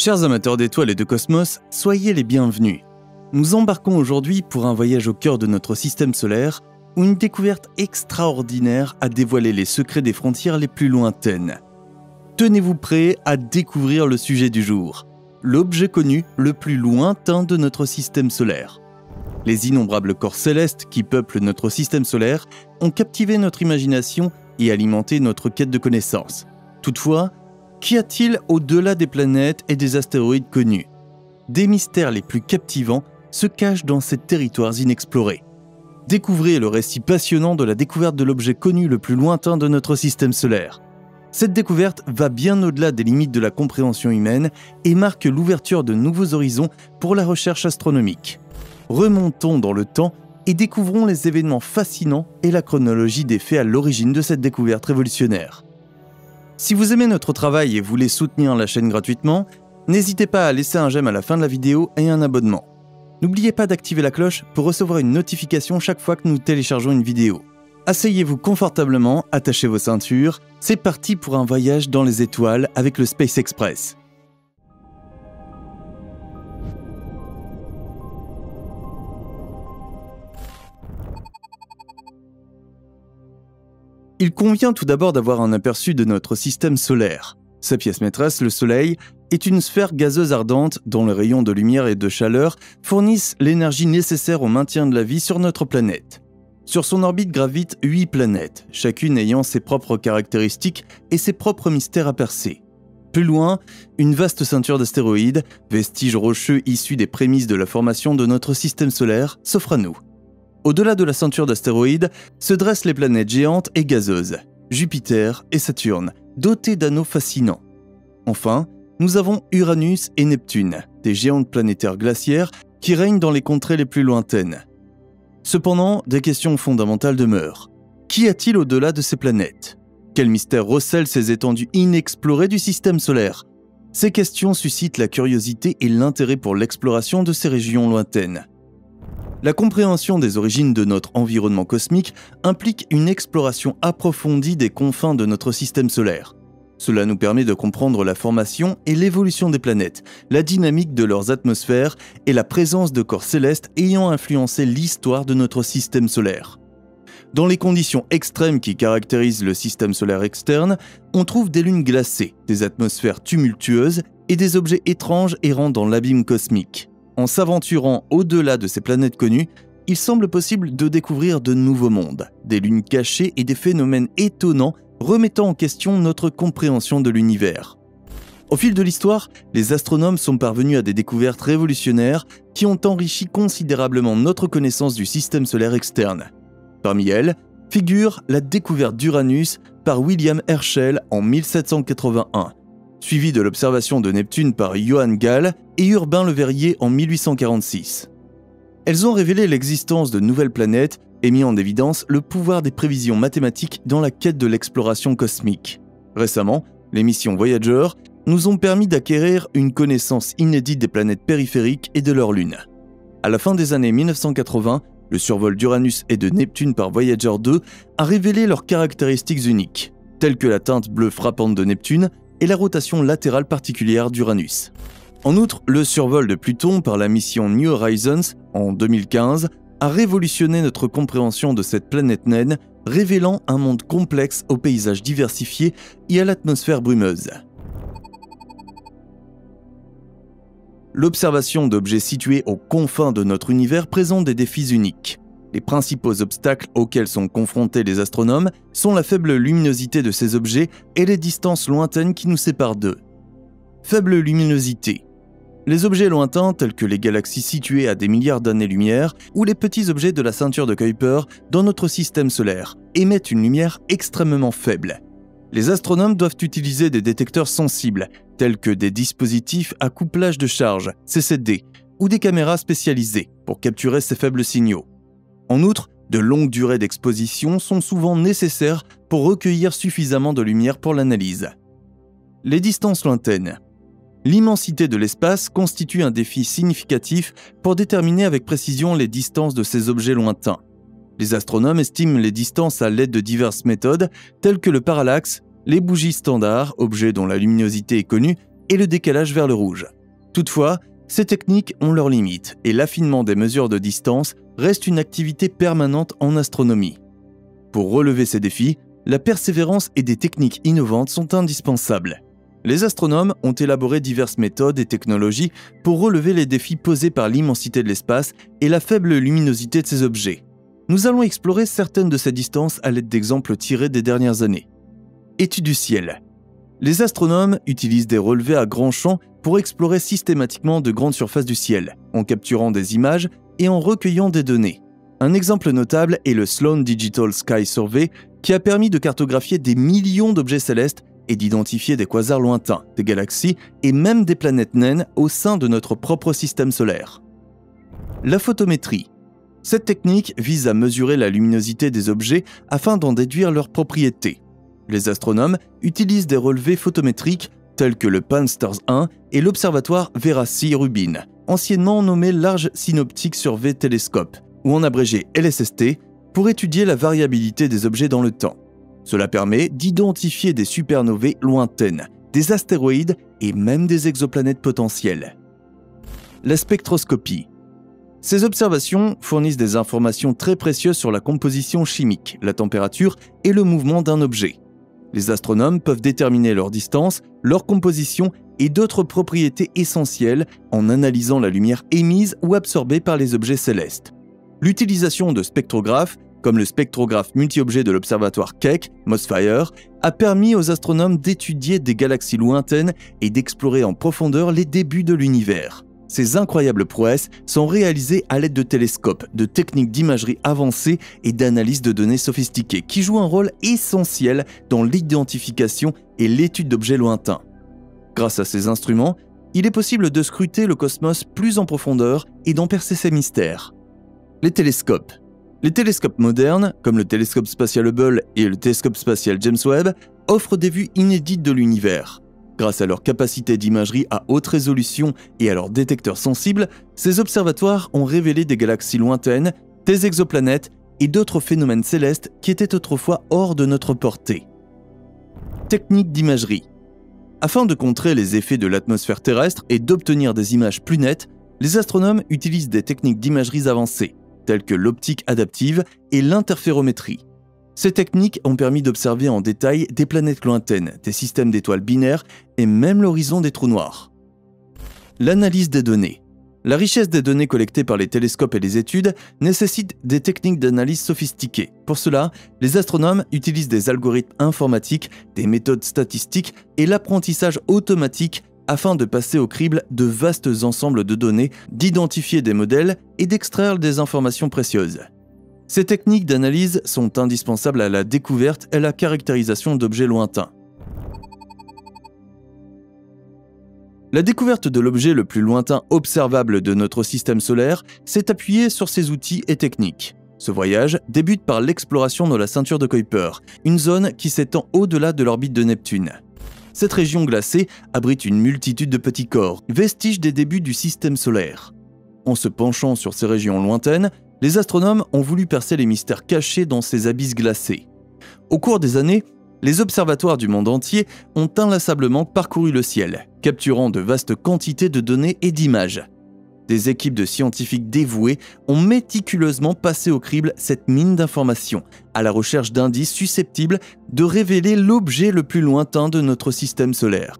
Chers amateurs d'étoiles et de cosmos, soyez les bienvenus. Nous embarquons aujourd'hui pour un voyage au cœur de notre système solaire, où une découverte extraordinaire a dévoilé les secrets des frontières les plus lointaines. Tenez-vous prêts à découvrir le sujet du jour, l'objet connu le plus lointain de notre système solaire. Les innombrables corps célestes qui peuplent notre système solaire ont captivé notre imagination et alimenté notre quête de connaissances. Toutefois, qu'y a-t-il au-delà des planètes et des astéroïdes connus ? Des mystères les plus captivants se cachent dans ces territoires inexplorés. Découvrez le récit passionnant de la découverte de l'objet connu le plus lointain de notre système solaire. Cette découverte va bien au-delà des limites de la compréhension humaine et marque l'ouverture de nouveaux horizons pour la recherche astronomique. Remontons dans le temps et découvrons les événements fascinants et la chronologie des faits à l'origine de cette découverte révolutionnaire. Si vous aimez notre travail et voulez soutenir la chaîne gratuitement, n'hésitez pas à laisser un j'aime à la fin de la vidéo et un abonnement. N'oubliez pas d'activer la cloche pour recevoir une notification chaque fois que nous téléchargeons une vidéo. Asseyez-vous confortablement, attachez vos ceintures, c'est parti pour un voyage dans les étoiles avec le Space Express. Il convient tout d'abord d'avoir un aperçu de notre système solaire. Sa pièce maîtresse, le Soleil, est une sphère gazeuse ardente dont les rayons de lumière et de chaleur fournissent l'énergie nécessaire au maintien de la vie sur notre planète. Sur son orbite gravitent 8 planètes, chacune ayant ses propres caractéristiques et ses propres mystères à percer. Plus loin, une vaste ceinture d'astéroïdes, vestiges rocheux issus des prémices de la formation de notre système solaire, s'offre à nous. Au-delà de la ceinture d'astéroïdes se dressent les planètes géantes et gazeuses, Jupiter et Saturne, dotées d'anneaux fascinants. Enfin, nous avons Uranus et Neptune, des géantes planétaires glaciaires qui règnent dans les contrées les plus lointaines. Cependant, des questions fondamentales demeurent. Qu'y a-t-il au-delà de ces planètes ? Quel mystère recèle ces étendues inexplorées du système solaire ? Ces questions suscitent la curiosité et l'intérêt pour l'exploration de ces régions lointaines. La compréhension des origines de notre environnement cosmique implique une exploration approfondie des confins de notre système solaire. Cela nous permet de comprendre la formation et l'évolution des planètes, la dynamique de leurs atmosphères et la présence de corps célestes ayant influencé l'histoire de notre système solaire. Dans les conditions extrêmes qui caractérisent le système solaire externe, on trouve des lunes glacées, des atmosphères tumultueuses et des objets étranges errant dans l'abîme cosmique. En s'aventurant au-delà de ces planètes connues, il semble possible de découvrir de nouveaux mondes, des lunes cachées et des phénomènes étonnants remettant en question notre compréhension de l'univers. Au fil de l'histoire, les astronomes sont parvenus à des découvertes révolutionnaires qui ont enrichi considérablement notre connaissance du système solaire externe. Parmi elles, figure la découverte d'Uranus par William Herschel en 1781, suivi de l'observation de Neptune par Johann Galle et Urbain Le Verrier en 1846. Elles ont révélé l'existence de nouvelles planètes et mis en évidence le pouvoir des prévisions mathématiques dans la quête de l'exploration cosmique. Récemment, les missions Voyager nous ont permis d'acquérir une connaissance inédite des planètes périphériques et de leurs lunes. À la fin des années 1980, le survol d'Uranus et de Neptune par Voyager 2 a révélé leurs caractéristiques uniques, telles que la teinte bleue frappante de Neptune et la rotation latérale particulière d'Uranus. En outre, le survol de Pluton par la mission New Horizons en 2015 a révolutionné notre compréhension de cette planète naine, révélant un monde complexe au paysage diversifié et à l'atmosphère brumeuse. L'observation d'objets situés aux confins de notre univers présente des défis uniques. Les principaux obstacles auxquels sont confrontés les astronomes sont la faible luminosité de ces objets et les distances lointaines qui nous séparent d'eux. Faible luminosité. Les objets lointains tels que les galaxies situées à des milliards d'années-lumière ou les petits objets de la ceinture de Kuiper dans notre système solaire émettent une lumière extrêmement faible. Les astronomes doivent utiliser des détecteurs sensibles tels que des dispositifs à couplage de charge, CCD, ou des caméras spécialisées pour capturer ces faibles signaux. En outre, de longues durées d'exposition sont souvent nécessaires pour recueillir suffisamment de lumière pour l'analyse. Les distances lointaines. L'immensité de l'espace constitue un défi significatif pour déterminer avec précision les distances de ces objets lointains. Les astronomes estiment les distances à l'aide de diverses méthodes, telles que le parallaxe, les bougies standards, objets dont la luminosité est connue, et le décalage vers le rouge. Toutefois, ces techniques ont leurs limites et l'affinement des mesures de distance reste une activité permanente en astronomie. Pour relever ces défis, la persévérance et des techniques innovantes sont indispensables. Les astronomes ont élaboré diverses méthodes et technologies pour relever les défis posés par l'immensité de l'espace et la faible luminosité de ces objets. Nous allons explorer certaines de ces distances à l'aide d'exemples tirés des dernières années. Étude du ciel. Les astronomes utilisent des relevés à grand champ pour explorer systématiquement de grandes surfaces du ciel, en capturant des images et en recueillant des données. Un exemple notable est le Sloan Digital Sky Survey qui a permis de cartographier des millions d'objets célestes et d'identifier des quasars lointains, des galaxies et même des planètes naines au sein de notre propre système solaire. La photométrie. Cette technique vise à mesurer la luminosité des objets afin d'en déduire leurs propriétés. Les astronomes utilisent des relevés photométriques tels que le Pan-STARRS 1 et l'observatoire Vera C. Rubin, anciennement nommé Large Synoptic Survey Telescope, ou en abrégé LSST, pour étudier la variabilité des objets dans le temps. Cela permet d'identifier des supernovae lointaines, des astéroïdes et même des exoplanètes potentielles. La spectroscopie. Ces observations fournissent des informations très précieuses sur la composition chimique, la température et le mouvement d'un objet. Les astronomes peuvent déterminer leur distance, leur composition et d'autres propriétés essentielles en analysant la lumière émise ou absorbée par les objets célestes. L'utilisation de spectrographes, comme le spectrographe multi-objet de l'observatoire Keck, Mossfire, a permis aux astronomes d'étudier des galaxies lointaines et d'explorer en profondeur les débuts de l'univers. Ces incroyables prouesses sont réalisées à l'aide de télescopes, de techniques d'imagerie avancées et d'analyse de données sophistiquées qui jouent un rôle essentiel dans l'identification et l'étude d'objets lointains. Grâce à ces instruments, il est possible de scruter le cosmos plus en profondeur et d'en percer ses mystères. Les télescopes. Les télescopes modernes, comme le télescope spatial Hubble et le télescope spatial James Webb, offrent des vues inédites de l'univers. Grâce à leur capacité d'imagerie à haute résolution et à leurs détecteurs sensibles, ces observatoires ont révélé des galaxies lointaines, des exoplanètes et d'autres phénomènes célestes qui étaient autrefois hors de notre portée. Technique d'imagerie. Afin de contrer les effets de l'atmosphère terrestre et d'obtenir des images plus nettes, les astronomes utilisent des techniques d'imagerie avancées, telles que l'optique adaptive et l'interférométrie. Ces techniques ont permis d'observer en détail des planètes lointaines, des systèmes d'étoiles binaires et même l'horizon des trous noirs. L'analyse des données. La richesse des données collectées par les télescopes et les études nécessite des techniques d'analyse sophistiquées. Pour cela, les astronomes utilisent des algorithmes informatiques, des méthodes statistiques et l'apprentissage automatique afin de passer au crible de vastes ensembles de données, d'identifier des modèles et d'extraire des informations précieuses. Ces techniques d'analyse sont indispensables à la découverte et à la caractérisation d'objets lointains. La découverte de l'objet le plus lointain observable de notre système solaire s'est appuyée sur ces outils et techniques. Ce voyage débute par l'exploration de la ceinture de Kuiper, une zone qui s'étend au-delà de l'orbite de Neptune. Cette région glacée abrite une multitude de petits corps, vestiges des débuts du système solaire. En se penchant sur ces régions lointaines, les astronomes ont voulu percer les mystères cachés dans ces abysses glacés. Au cours des années, les observatoires du monde entier ont inlassablement parcouru le ciel, capturant de vastes quantités de données et d'images. Des équipes de scientifiques dévoués ont méticuleusement passé au crible cette mine d'informations, à la recherche d'indices susceptibles de révéler l'objet le plus lointain de notre système solaire.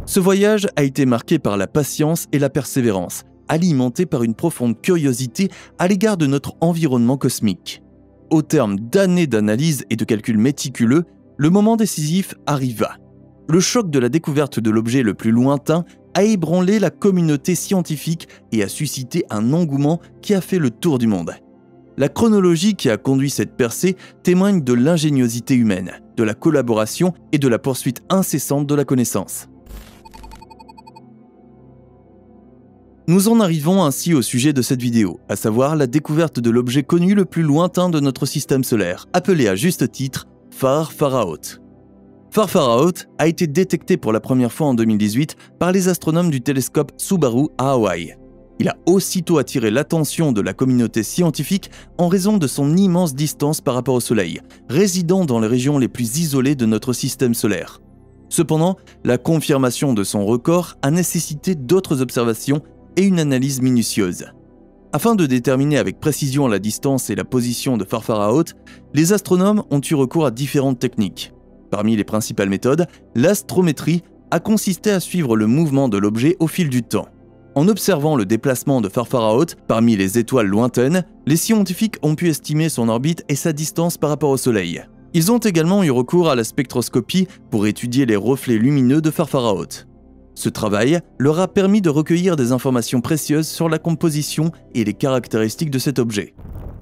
Ce voyage a été marqué par la patience et la persévérance, alimenté par une profonde curiosité à l'égard de notre environnement cosmique. Au terme d'années d'analyse et de calculs méticuleux, le moment décisif arriva. Le choc de la découverte de l'objet le plus lointain a ébranlé la communauté scientifique et a suscité un engouement qui a fait le tour du monde. La chronologie qui a conduit cette percée témoigne de l'ingéniosité humaine, de la collaboration et de la poursuite incessante de la connaissance. Nous en arrivons ainsi au sujet de cette vidéo, à savoir la découverte de l'objet connu le plus lointain de notre système solaire, appelé à juste titre Far Far Out. Far Far Out a été détecté pour la première fois en 2018 par les astronomes du télescope Subaru à Hawaï. Il a aussitôt attiré l'attention de la communauté scientifique en raison de son immense distance par rapport au Soleil, résidant dans les régions les plus isolées de notre système solaire. Cependant, la confirmation de son record a nécessité d'autres observations et une analyse minutieuse. Afin de déterminer avec précision la distance et la position de Farfaraot, les astronomes ont eu recours à différentes techniques. Parmi les principales méthodes, l'astrométrie a consisté à suivre le mouvement de l'objet au fil du temps. En observant le déplacement de Farfaraot parmi les étoiles lointaines, les scientifiques ont pu estimer son orbite et sa distance par rapport au Soleil. Ils ont également eu recours à la spectroscopie pour étudier les reflets lumineux de Farfaraot. Ce travail leur a permis de recueillir des informations précieuses sur la composition et les caractéristiques de cet objet.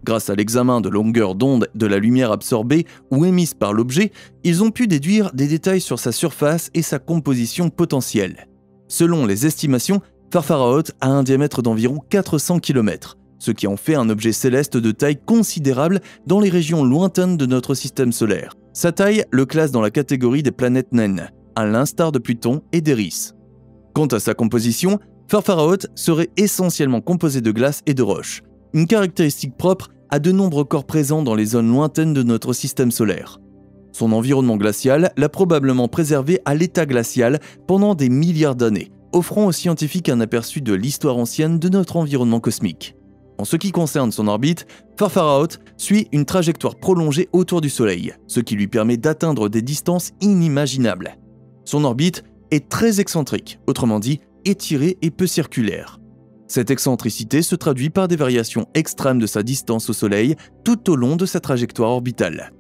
Grâce à l'examen de longueur d'onde de la lumière absorbée ou émise par l'objet, ils ont pu déduire des détails sur sa surface et sa composition potentielle. Selon les estimations, Farfaraot a un diamètre d'environ 400 km, ce qui en fait un objet céleste de taille considérable dans les régions lointaines de notre système solaire. Sa taille le classe dans la catégorie des planètes naines, à l'instar de Pluton et d'Eris. Quant à sa composition, Farfaraot serait essentiellement composé de glace et de roches, une caractéristique propre à de nombreux corps présents dans les zones lointaines de notre système solaire. Son environnement glacial l'a probablement préservé à l'état glacial pendant des milliards d'années, offrant aux scientifiques un aperçu de l'histoire ancienne de notre environnement cosmique. En ce qui concerne son orbite, Farfaraot suit une trajectoire prolongée autour du Soleil, ce qui lui permet d'atteindre des distances inimaginables. Son orbite est très excentrique, autrement dit étirée et peu circulaire. Cette excentricité se traduit par des variations extrêmes de sa distance au Soleil tout au long de sa trajectoire orbitale.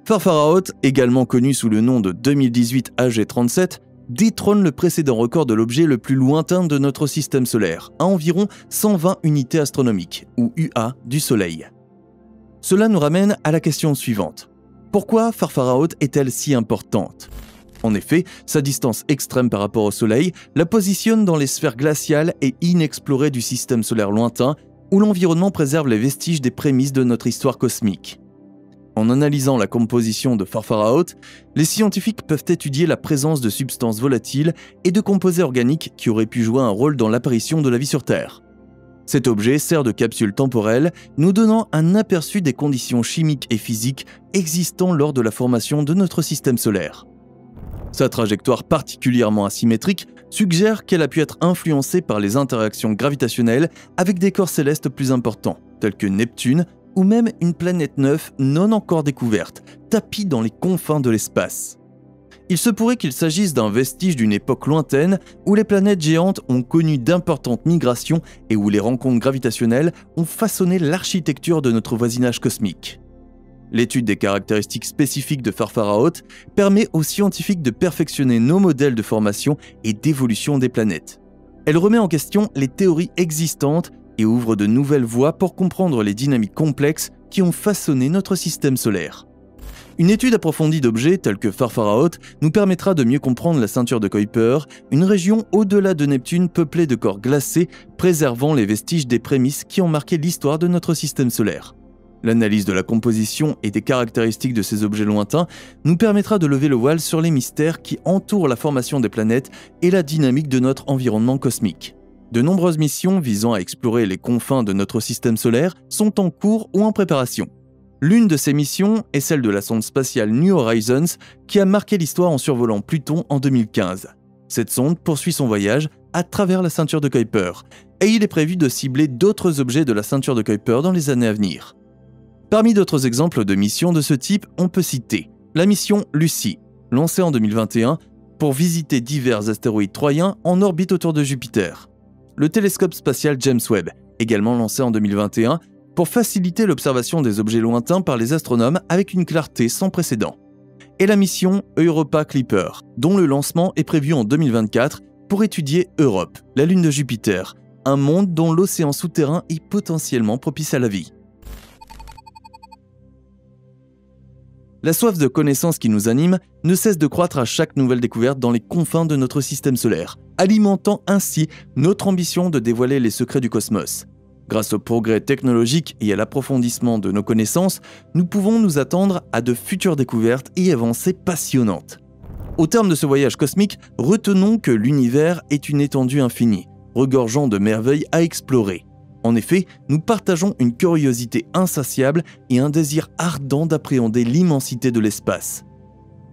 Farfaraot, également connu sous le nom de 2018 AG37, détrône le précédent record de l'objet le plus lointain de notre système solaire, à environ 120 unités astronomiques, ou UA, du Soleil. Cela nous ramène à la question suivante. Pourquoi Farfaraot est-elle si importante ? En effet, sa distance extrême par rapport au Soleil la positionne dans les sphères glaciales et inexplorées du système solaire lointain, où l'environnement préserve les vestiges des prémices de notre histoire cosmique. En analysant la composition de Farfaraot, les scientifiques peuvent étudier la présence de substances volatiles et de composés organiques qui auraient pu jouer un rôle dans l'apparition de la vie sur Terre. Cet objet sert de capsule temporelle, nous donnant un aperçu des conditions chimiques et physiques existant lors de la formation de notre système solaire. Sa trajectoire particulièrement asymétrique suggère qu'elle a pu être influencée par les interactions gravitationnelles avec des corps célestes plus importants, tels que Neptune, ou même une planète neuve non encore découverte, tapie dans les confins de l'espace. Il se pourrait qu'il s'agisse d'un vestige d'une époque lointaine où les planètes géantes ont connu d'importantes migrations et où les rencontres gravitationnelles ont façonné l'architecture de notre voisinage cosmique. L'étude des caractéristiques spécifiques de Farfaraot permet aux scientifiques de perfectionner nos modèles de formation et d'évolution des planètes. Elle remet en question les théories existantes et ouvre de nouvelles voies pour comprendre les dynamiques complexes qui ont façonné notre système solaire. Une étude approfondie d'objets tels que Farfaraot nous permettra de mieux comprendre la ceinture de Kuiper, une région au-delà de Neptune peuplée de corps glacés, préservant les vestiges des prémices qui ont marqué l'histoire de notre système solaire. L'analyse de la composition et des caractéristiques de ces objets lointains nous permettra de lever le voile sur les mystères qui entourent la formation des planètes et la dynamique de notre environnement cosmique. De nombreuses missions visant à explorer les confins de notre système solaire sont en cours ou en préparation. L'une de ces missions est celle de la sonde spatiale New Horizons qui a marqué l'histoire en survolant Pluton en 2015. Cette sonde poursuit son voyage à travers la ceinture de Kuiper et il est prévu de cibler d'autres objets de la ceinture de Kuiper dans les années à venir. Parmi d'autres exemples de missions de ce type, on peut citer la mission Lucy, lancée en 2021 pour visiter divers astéroïdes troyens en orbite autour de Jupiter. Le télescope spatial James Webb, également lancé en 2021, pour faciliter l'observation des objets lointains par les astronomes avec une clarté sans précédent. Et la mission Europa Clipper, dont le lancement est prévu en 2024 pour étudier Europe, la lune de Jupiter, un monde dont l'océan souterrain est potentiellement propice à la vie. La soif de connaissances qui nous anime ne cesse de croître à chaque nouvelle découverte dans les confins de notre système solaire, alimentant ainsi notre ambition de dévoiler les secrets du cosmos. Grâce au progrès technologique et à l'approfondissement de nos connaissances, nous pouvons nous attendre à de futures découvertes et avancées passionnantes. Au terme de ce voyage cosmique, retenons que l'univers est une étendue infinie, regorgeant de merveilles à explorer. En effet, nous partageons une curiosité insatiable et un désir ardent d'appréhender l'immensité de l'espace.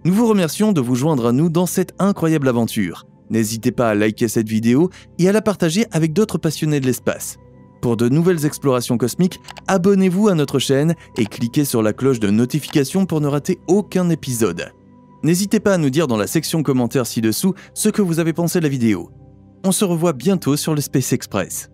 Nous vous remercions de vous joindre à nous dans cette incroyable aventure. N'hésitez pas à liker cette vidéo et à la partager avec d'autres passionnés de l'espace. Pour de nouvelles explorations cosmiques, abonnez-vous à notre chaîne et cliquez sur la cloche de notification pour ne rater aucun épisode. N'hésitez pas à nous dire dans la section commentaires ci-dessous ce que vous avez pensé de la vidéo. On se revoit bientôt sur le Space Express.